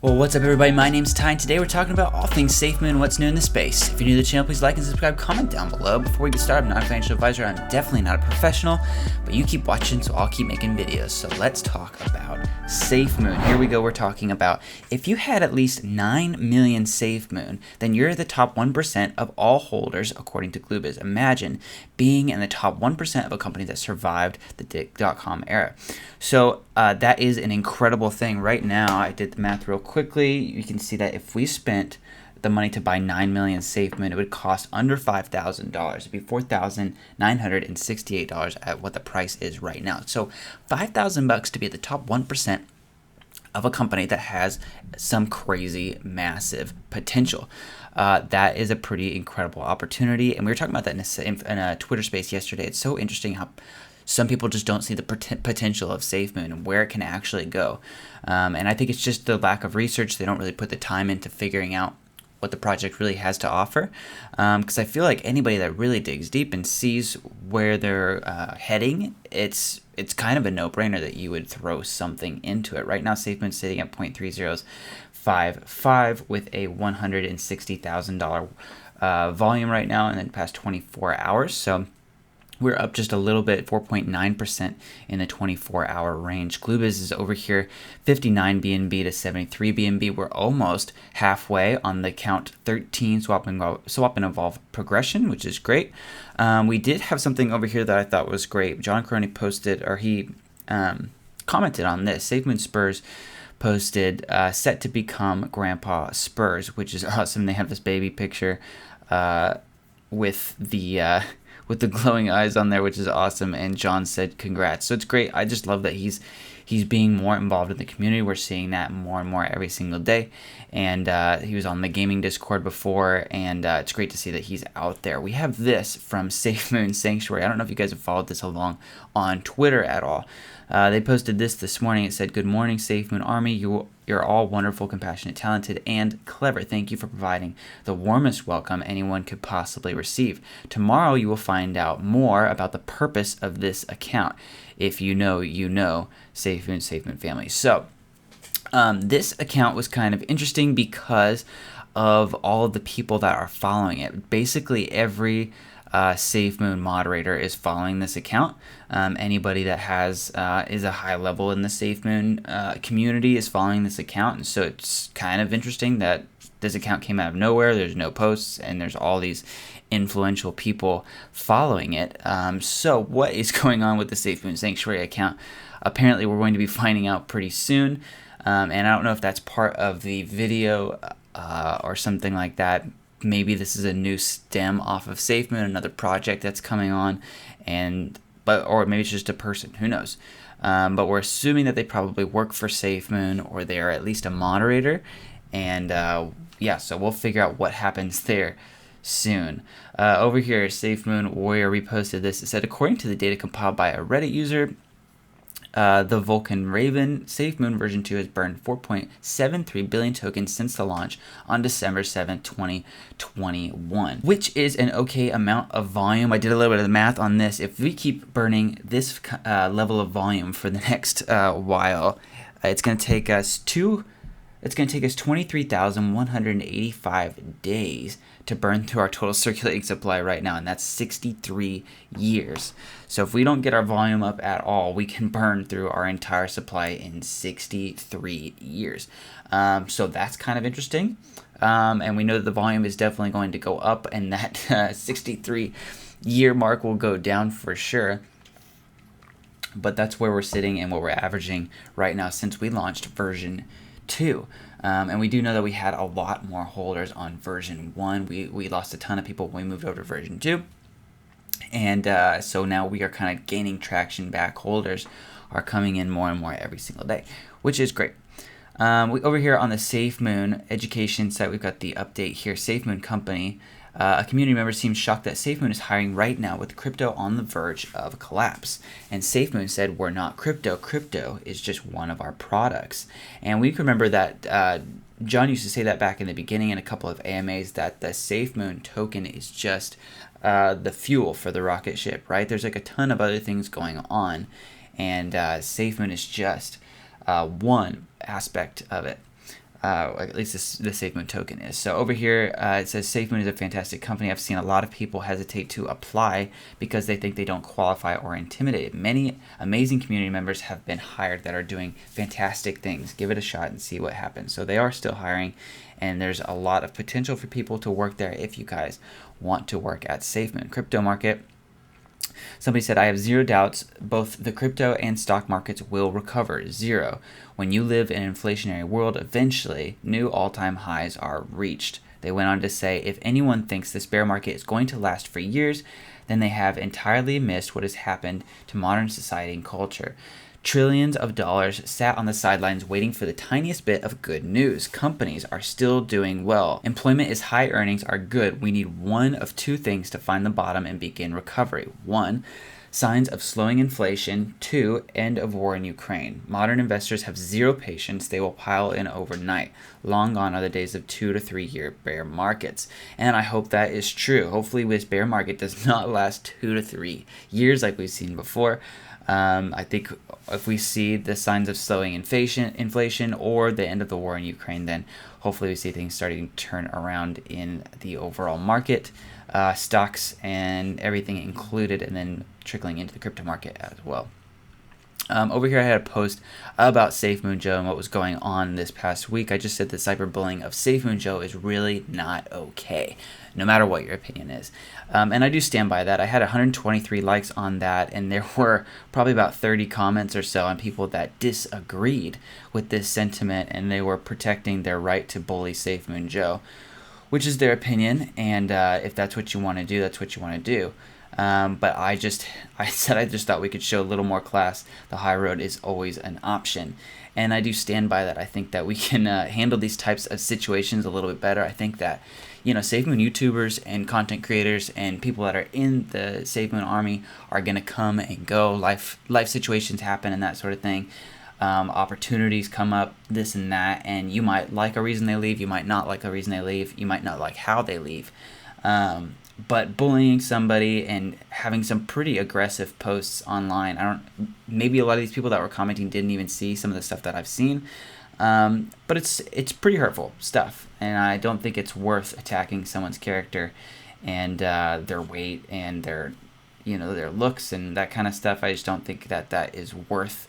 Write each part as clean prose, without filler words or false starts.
Well, what's up everybody, my name's Ty, and today we're talking about all things Safemoon and what's new in the space. If you're new to the channel, please like and subscribe, comment down below. Before we get started, I'm not a financial advisor, I'm definitely not a professional, but you keep watching so I'll keep making videos. So let's talk about Safemoon. Here we go, we're talking about if you had at least 9 million Safemoon, then you're the top 1% of all holders according to Gloobis. Imagine being in the top 1% of a company that survived the .com era. So that is an incredible thing. Right now, I did the math real quickly. You can see that if we spent the money to buy 9 million Safemoon, it would cost under $5,000. It'd be $4,968 at what the price is right now. So $5,000 to be at the top 1% of a company that has some crazy, massive potential. That is a pretty incredible opportunity. And we were talking about that in a Twitter space yesterday. It's so interesting how some people just don't see the potential of Safemoon and where it can actually go. And I think it's just the lack of research. They don't really put the time into figuring out what the project really has to offer. Because I feel like anybody that really digs deep and sees where they're heading, it's kind of a no-brainer that you would throw something into it. Right now, Safemoon's sitting at 0.3055 with a $160,000 volume right now in the past 24 hours. So we're up just a little bit, 4.9% in the 24-hour range. Gloobis is over here, 59 BNB to 73 BNB. We're almost halfway on the count 13 swap and evolve progression, which is great. We did have something over here that I thought was great. John Crony posted, or he commented on this. Safemoon Spurs posted, set to become Grandpa Spurs, which is awesome. They have this baby picture with the glowing eyes on there, which is awesome. And John said congrats. So it's great. I just love that he's being more involved in the community. We're seeing that more and more every single day. And he was on the gaming Discord before, and it's great to see that he's out there. We have this from Safemoon Sanctuary. I don't know if you guys have followed this along on Twitter at all. They posted this morning. It said, "Good morning, Safemoon Army. You're all wonderful, compassionate, talented, and clever. Thank you for providing the warmest welcome anyone could possibly receive. Tomorrow you will find out more about the purpose of this account. If you know, you know. Safemoon family." So this account was kind of interesting because of all of the people that are following it. Basically, every Safemoon moderator is following this account. Anybody that has is a high level in the Safemoon community is following this account, and so it's kind of interesting that this account came out of nowhere. There's no posts, and there's all these influential people following it. So what is going on with the Safemoon Sanctuary account? Apparently, we're going to be finding out pretty soon, and I don't know if that's part of the video or something like that. Maybe this is a new stem off of Safemoon, another project that's coming on, or maybe it's just a person, who knows. But we're assuming that they probably work for Safemoon, or they are at least a moderator, and yeah, so we'll figure out what happens there soon. Over here, Safemoon Warrior reposted this. It said, according to the data compiled by a Reddit user, the Vulcan Raven, Safemoon version 2 has burned 4.73 billion tokens since the launch on December 7th, 2021, which is an okay amount of volume. I did a little bit of the math on this. If we keep burning this level of volume for the next while, it's going to take us 23,185 days to burn through our total circulating supply right now, and that's 63 years. So if we don't get our volume up at all, we can burn through our entire supply in 63 years. So that's kind of interesting. And we know that the volume is definitely going to go up, and that 63 year mark will go down for sure. But that's where we're sitting and what we're averaging right now since we launched version 2. And we do know that we had a lot more holders on version 1. We lost a ton of people when we moved over to version 2. And so now we are kind of gaining traction back. Holders are coming in more and more every single day, which is great. Over here on the Safemoon Education site, we've got the update here. Safemoon Company. A community member seems shocked that Safemoon is hiring right now with crypto on the verge of collapse. And Safemoon said, "We're not crypto. Crypto is just one of our products." And we can remember that John used to say that back in the beginning in a couple of AMAs, that the Safemoon token is just the fuel for the rocket ship, right? There's like a ton of other things going on, and Safemoon is just one aspect of it. At least the Safemoon token is. So over here, it says Safemoon is a fantastic company. I've seen a lot of people hesitate to apply because they think they don't qualify or intimidated. Many amazing community members have been hired that are doing fantastic things. Give it a shot and see what happens. So they are still hiring, and there's a lot of potential for people to work there if you guys want to work at Safemoon. Crypto market. Somebody said, I have zero doubts both the crypto and stock markets will recover. Zero. When you live in an inflationary world, eventually new all-time highs are reached. They went on to say, if anyone thinks this bear market is going to last for years, then they have entirely missed what has happened to modern society and culture. Trillions of dollars sat on the sidelines waiting for the tiniest bit of good news. Companies are still doing well. Employment is high, earnings are good. We need one of two things to find the bottom and begin recovery. One, signs of slowing inflation. Two, end of war in Ukraine. Modern investors have zero patience. They will pile in overnight. Long gone are the days of 2 to 3 year bear markets. And I hope that is true. Hopefully this bear market does not last 2 to 3 years like we've seen before. I think if we see the signs of slowing inflation or the end of the war in Ukraine, then hopefully we see things starting to turn around in the overall market, stocks and everything included, and then trickling into the crypto market as well. Over here I had a post about Safemoon Joe and what was going on this past week. I just said the cyberbullying of Safemoon Joe is really not okay, no matter what your opinion is. And I do stand by that. I had 123 likes on that, and there were probably about 30 comments or so on people that disagreed with this sentiment, and they were protecting their right to bully Safemoon Joe, which is their opinion, and if that's what you want to do, that's what you want to do. But I just thought we could show a little more class. The high road is always an option. And I do stand by that. I think that we can handle these types of situations a little bit better. I think that, Safemoon YouTubers and content creators and people that are in the Safemoon army are going to come and go. Life situations happen and that sort of thing. Opportunities come up, this and that, and you might like a reason they leave. You might not like a reason they leave. You might not like how they leave. But bullying somebody and having some pretty aggressive posts online, maybe a lot of these people that were commenting didn't even see some of the stuff that I've seen. But it's pretty hurtful stuff, and I don't think it's worth attacking someone's character and their weight and their looks and that kind of stuff. I just don't think that is worth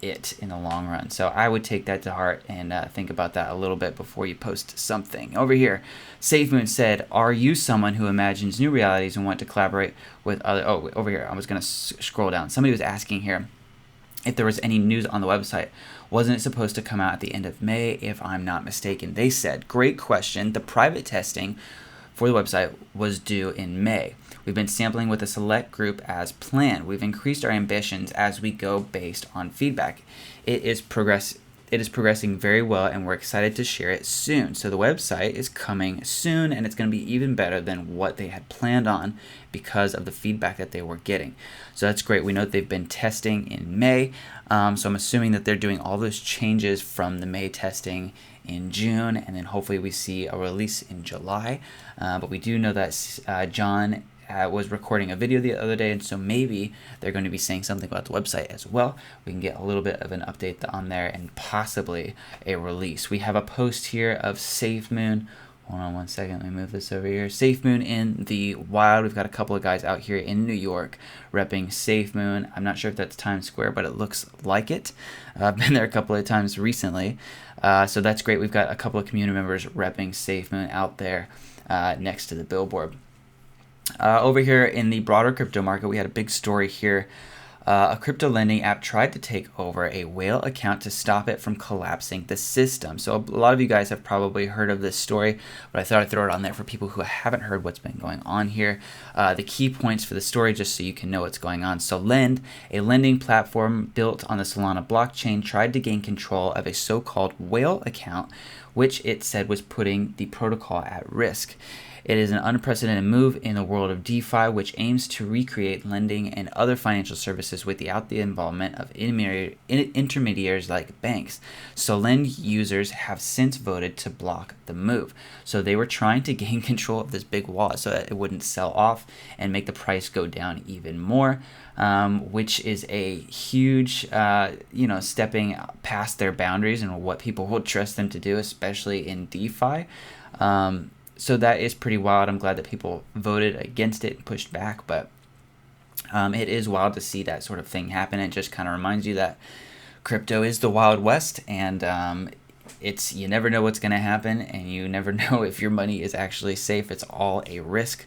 it in the long run. So I would take that to heart and think about that a little bit before you post something. Over here, Safemoon said, are you someone who imagines new realities and want to collaborate with other... Oh, over here, I was going to scroll down. Somebody was asking here if there was any news on the website. Wasn't it supposed to come out at the end of May, if I'm not mistaken? They said, great question. The private testing for the website was due in May. We've been sampling with a select group as planned. We've increased our ambitions as we go based on feedback. It is progressing very well, and we're excited to share it soon. So the website is coming soon, and it's going to be even better than what they had planned on because of the feedback that they were getting. So that's great. We know that they've been testing in May, so I'm assuming that they're doing all those changes from the May testing in June, and then hopefully we see a release in July. But we do know that John was recording a video the other day, and so maybe they're going to be saying something about the website as well. We can get a little bit of an update on there and possibly a release. We have a post here of Safemoon. Hold on one second, let me move this over here. Safemoon in the wild. We've got a couple of guys out here in New York repping Safemoon. I'm not sure if that's Times Square, but it looks like it. I've been there a couple of times recently. So that's great. We've got a couple of community members repping Safemoon out there next to the billboard. Over here in the broader crypto market, we had a big story here. A crypto lending app tried to take over a whale account to stop it from collapsing the system. So a lot of you guys have probably heard of this story, but I thought I'd throw it on there for people who haven't heard what's been going on here. The key points for the story, just so you can know what's going on. So Lend, a lending platform built on the Solana blockchain, tried to gain control of a so-called whale account, which it said was putting the protocol at risk. It is an unprecedented move in the world of DeFi, which aims to recreate lending and other financial services services without the involvement of intermediaries like banks. Solend users have since voted to block the move. So they were trying to gain control of this big wallet so that it wouldn't sell off and make the price go down even more, which is a huge, stepping past their boundaries and what people will trust them to do, especially in DeFi. So that is pretty wild. I'm glad that people voted against it and pushed back, but it is wild to see that sort of thing happen. It just kind of reminds you that crypto is the Wild West, and you never know what's going to happen, and you never know if your money is actually safe. It's all a risk.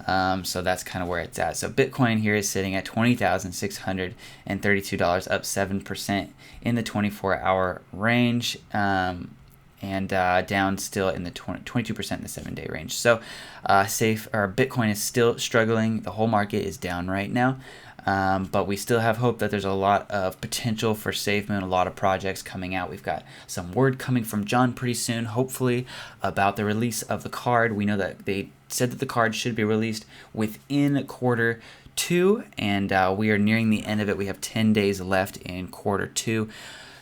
So that's kind of where it's at. So Bitcoin here is sitting at $20,632, up 7% in the 24-hour range. And down still in the 22% in the 7-day range. So Bitcoin is still struggling. The whole market is down right now. But we still have hope that there's a lot of potential for Safemoon, a lot of projects coming out. We've got some word coming from John pretty soon, hopefully, about the release of the card. We know that they said that the card should be released within Q2, and we are nearing the end of it. We have 10 days left in Q2.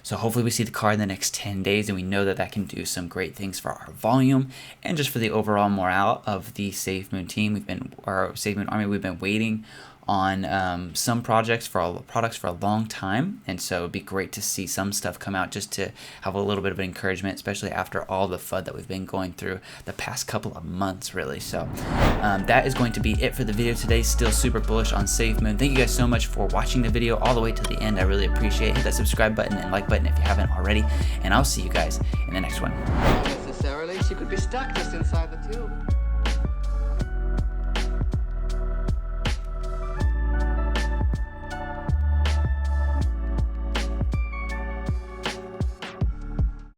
So hopefully we see the card in the next 10 days, and we know that that can do some great things for our volume and just for the overall morale of the Safemoon team. Our Safemoon Army, we've been waiting on some products for a long time, and so it'd be great to see some stuff come out just to have a little bit of encouragement, especially after all the FUD that we've been going through the past couple of months, really. So that is going to be it for the video today. Still super bullish on Safemoon. Thank you guys so much for watching the video all the way to the end. I really appreciate it. Hit that subscribe button and like button if you haven't already, and I'll see you guys in the next one. Not necessarily. She could be stuck just inside the tube.